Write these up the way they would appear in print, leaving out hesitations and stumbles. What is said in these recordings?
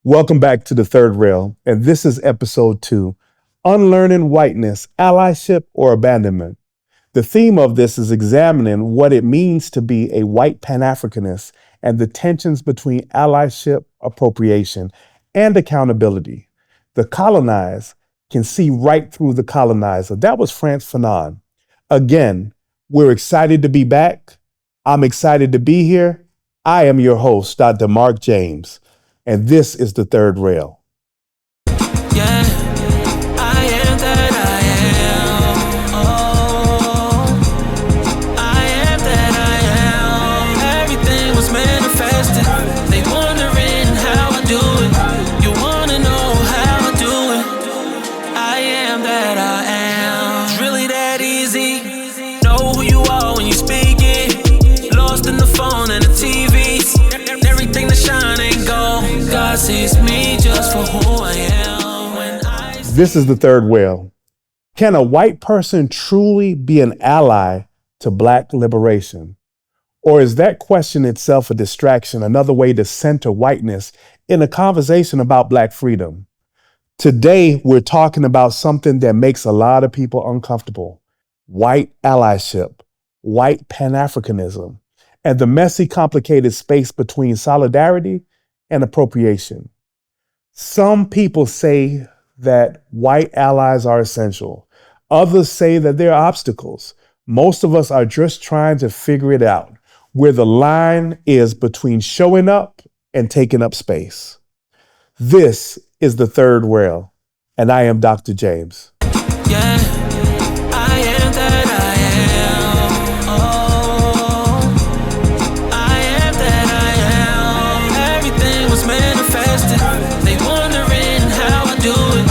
Welcome back to the third rail, and this is episode 2, Unlearning Whiteness, Allyship or Abandonment. The theme of this is examining what it means to be a white Pan-Africanist and the tensions between allyship, appropriation, and accountability. The colonized can see right through the colonizer. That was Frantz Fanon. Again, we're excited to be back. I'm excited to be here. I am your host, Dr. Mark James. And this is the third rail. Yeah, I am that I am. Oh, I am that I am. Everything was manifested. They wondering how I do it. You wanna know how I do it? I am that I am. It's really that easy. Know who you are when you speak it. Lost in the phone and the TVs. Everything that shine ain't gold. God sees me just for who I am. This is the third rail. Can a white person truly be an ally to Black liberation? Or is that question itself a distraction, another way to center whiteness in a conversation about Black freedom? Today, we're talking about something that makes a lot of people uncomfortable: white allyship, white Pan-Africanism, and the messy, complicated space between solidarity and appropriation. Some people say that white allies are essential. Others say that they're obstacles. Most of us are just trying to figure it out, where the line is between showing up and taking up space. This is the third rail, and I am Dr. James. Yeah, I am that I am. Oh, I am that I am. Everything was manifested. They wondering how I do it.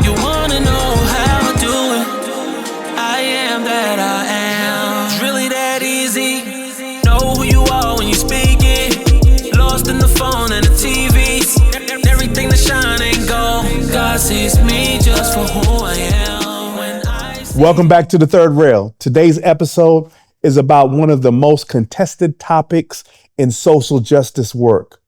You wanna know how I do it? I am that I am. It's really that easy. Know who you are when you speak it. Lost in the phone and the TVs. Everything that shine ain't gold. God sees me just for who I am. Welcome back to the third rail. Today's episode is about one of the most contested topics in social justice work: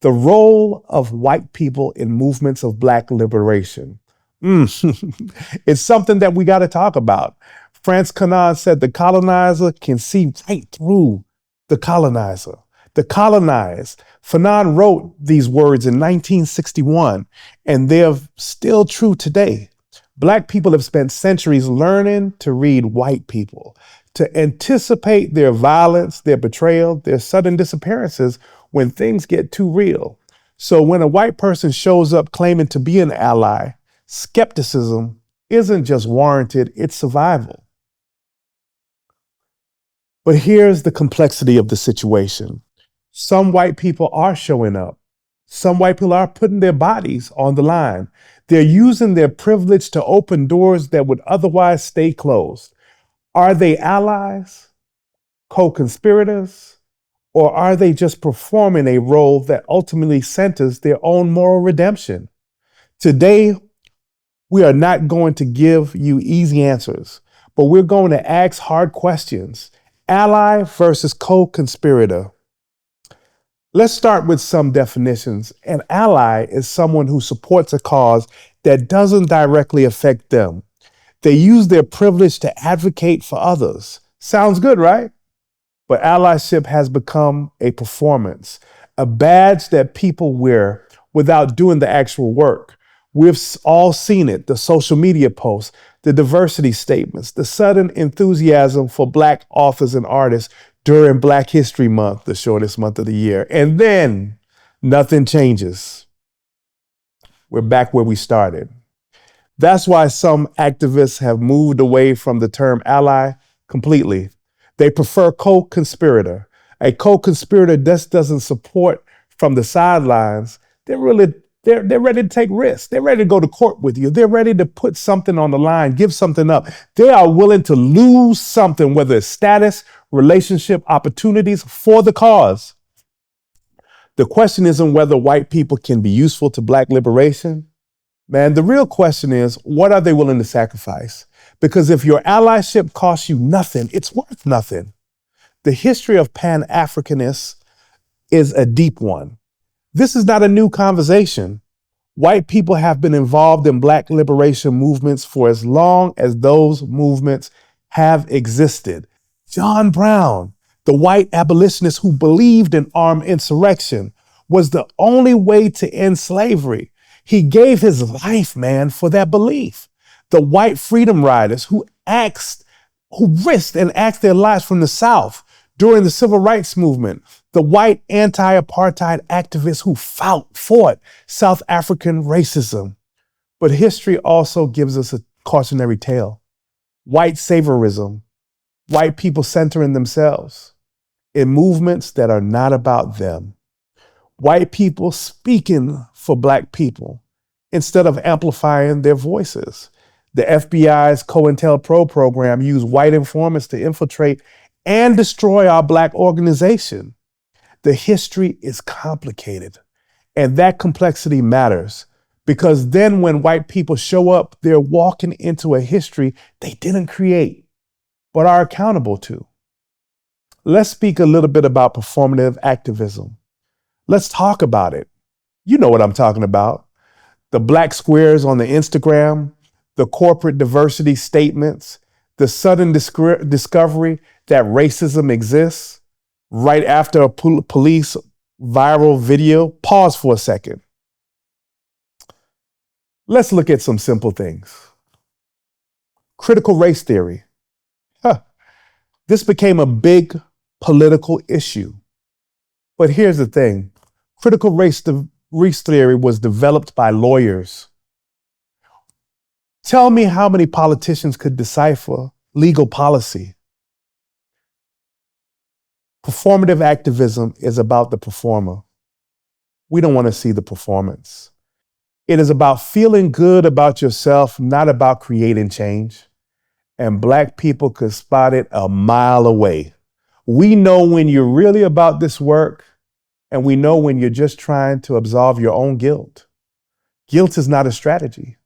the role of white people in movements of Black liberation. It's something that we got to talk about. Frantz Fanon said the colonizer can see right through the colonizer. The colonized. Fanon wrote these words in 1961, and they're still true today. Black people have spent centuries learning to read white people, to anticipate their violence, their betrayal, their sudden disappearances when things get too real. So when a white person shows up claiming to be an ally, skepticism isn't just warranted, it's survival. But here's the complexity of the situation. Some white people are showing up. Some white people are putting their bodies on the line. They're using their privilege to open doors that would otherwise stay closed. Are they allies, co-conspirators, or are they just performing a role that ultimately centers their own moral redemption? Today, we are not going to give you easy answers, but we're going to ask hard questions. Ally versus co-conspirator. Let's start with some definitions. An ally is someone who supports a cause that doesn't directly affect them. They use their privilege to advocate for others. Sounds good, right? But allyship has become a performance, a badge that people wear without doing the actual work. We've all seen it: the social media posts, the diversity statements, the sudden enthusiasm for Black authors and artists during Black History Month, the shortest month of the year. And then nothing changes. We're back where we started. That's why some activists have moved away from the term ally completely. They prefer co-conspirator. A co-conspirator just doesn't support from the sidelines. They're ready to take risks. They're ready to go to court with you. They're ready to put something on the line, give something up. They are willing to lose something, whether it's status, relationship, opportunities, for the cause. The question isn't whether white people can be useful to Black liberation. Man, the real question is, what are they willing to sacrifice? Because if your allyship costs you nothing, it's worth nothing. The history of Pan-Africanists is a deep one. This is not a new conversation. White people have been involved in Black liberation movements for as long as those movements have existed. John Brown, the white abolitionist who believed in armed insurrection, was the only way to end slavery. He gave his life, man, for that belief. The white freedom riders who risked and axed their lives from the South during the civil rights movement, the white anti-apartheid activists who fought South African racism. But history also gives us a cautionary tale. White saviorism, white people centering themselves in movements that are not about them. White people speaking for Black people instead of amplifying their voices. The FBI's COINTELPRO program used white informants to infiltrate and destroy our Black organization. The history is complicated, and that complexity matters because then when white people show up, they're walking into a history they didn't create, but are accountable to. Let's speak a little bit about performative activism. Let's talk about it. You know what I'm talking about. The Black squares on the Instagram, the corporate diversity statements, the sudden discovery that racism exists right after a police viral video. Pause for a second. Let's look at some simple things. Critical race theory. This became a big political issue. But here's the thing. Critical race theory was developed by lawyers. Tell me how many politicians could decipher legal policy. Performative activism is about the performer. We don't want to see the performance. It is about feeling good about yourself, not about creating change. And Black people could spot it a mile away. We know when you're really about this work, and we know when you're just trying to absolve your own guilt. Guilt is not a strategy.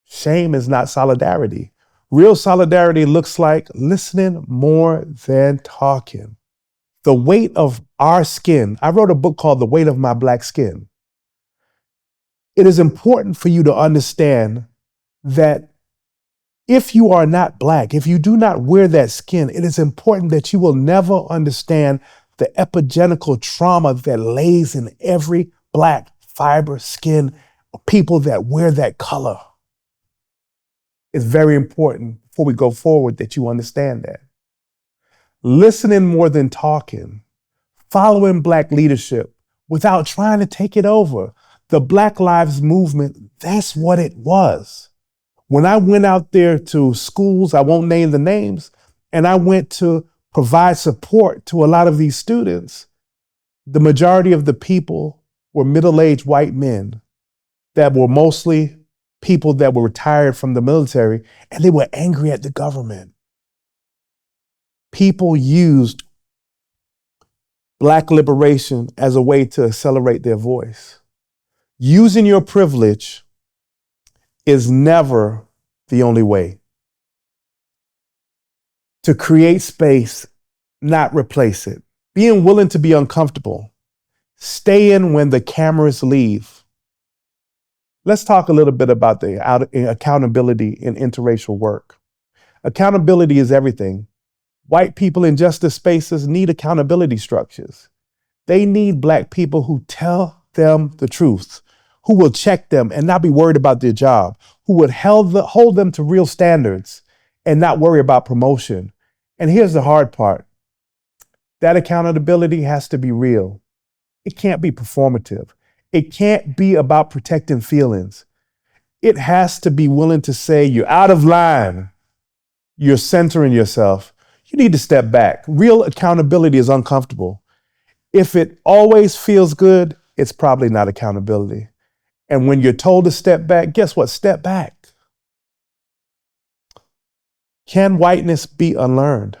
Shame is not solidarity. Real solidarity looks like listening more than talking. The weight of our skin. I wrote a book called The Weight of My Black Skin. It is important for you to understand that if you are not Black, if you do not wear that skin, it is important that you will never understand the epigenical trauma that lays in every Black fiber skin of people that wear that color. It's very important before we go forward that you understand that. Listening more than talking, following Black leadership without trying to take it over. The Black Lives Movement, that's what it was. When I went out there to schools, I won't name the names, and I went to provide support to a lot of these students, the majority of the people were middle-aged white men that were mostly people that were retired from the military, and they were angry at the government. People used Black liberation as a way to accelerate their voice. Using your privilege is never the only way. To create space, not replace it. Being willing to be uncomfortable. Stay in when the cameras leave. Let's talk a little bit about the accountability in interracial work. Accountability is everything. White people in justice spaces need accountability structures. They need Black people who tell them the truth, who will check them and not be worried about their job, who would hold them to real standards and not worry about promotion. And here's the hard part. That accountability has to be real. It can't be performative. It can't be about protecting feelings. It has to be willing to say, you're out of line. You're centering yourself. You need to step back. Real accountability is uncomfortable. If it always feels good, it's probably not accountability. And when you're told to step back, guess what? Step back. Can whiteness be unlearned?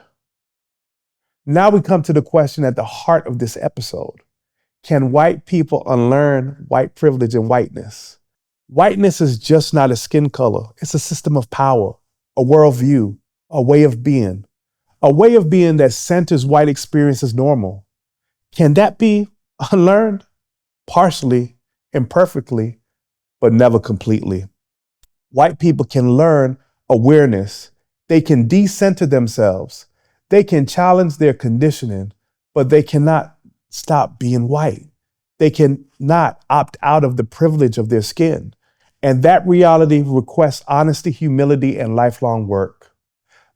Now we come to the question at the heart of this episode. Can white people unlearn white privilege and whiteness? Whiteness is just not a skin color. It's a system of power, a worldview, a way of being that centers white experience as normal. Can that be unlearned? Partially, imperfectly, but never completely. White people can learn awareness. They can decenter themselves. They can challenge their conditioning, but they cannot stop being white. They cannot opt out of the privilege of their skin. And that reality requests honesty, humility, and lifelong work.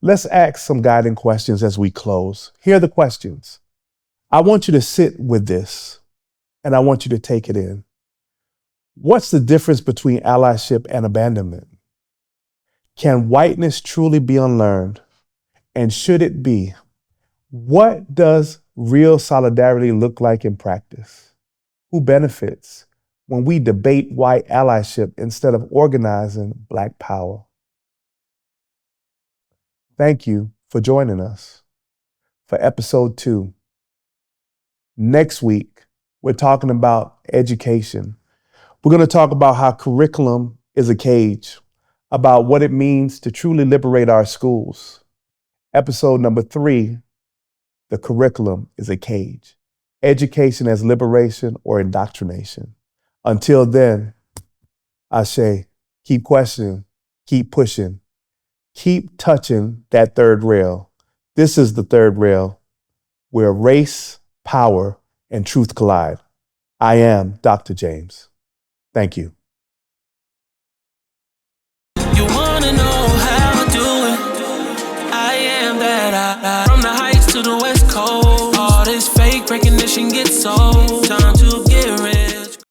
Let's ask some guiding questions as we close. Here are the questions. I want you to sit with this, and I want you to take it in. What's the difference between allyship and abandonment? Can whiteness truly be unlearned? And should it be? What does real solidarity look like in practice? Who benefits when we debate white allyship instead of organizing Black power? Thank you for joining us for episode 2. Next week, we're talking about education. We're going to talk about how curriculum is a cage, about what it means to truly liberate our schools. Episode number 3, the curriculum is a cage. Education as liberation or indoctrination. Until then, I say, keep questioning, keep pushing, keep touching that third rail. This is the third rail where race, power, and truth collide. I am Dr. James. Thank you. You wanna know how I do it? I am that I. From the heights to the west coast, all this fake recognition gets old. Time to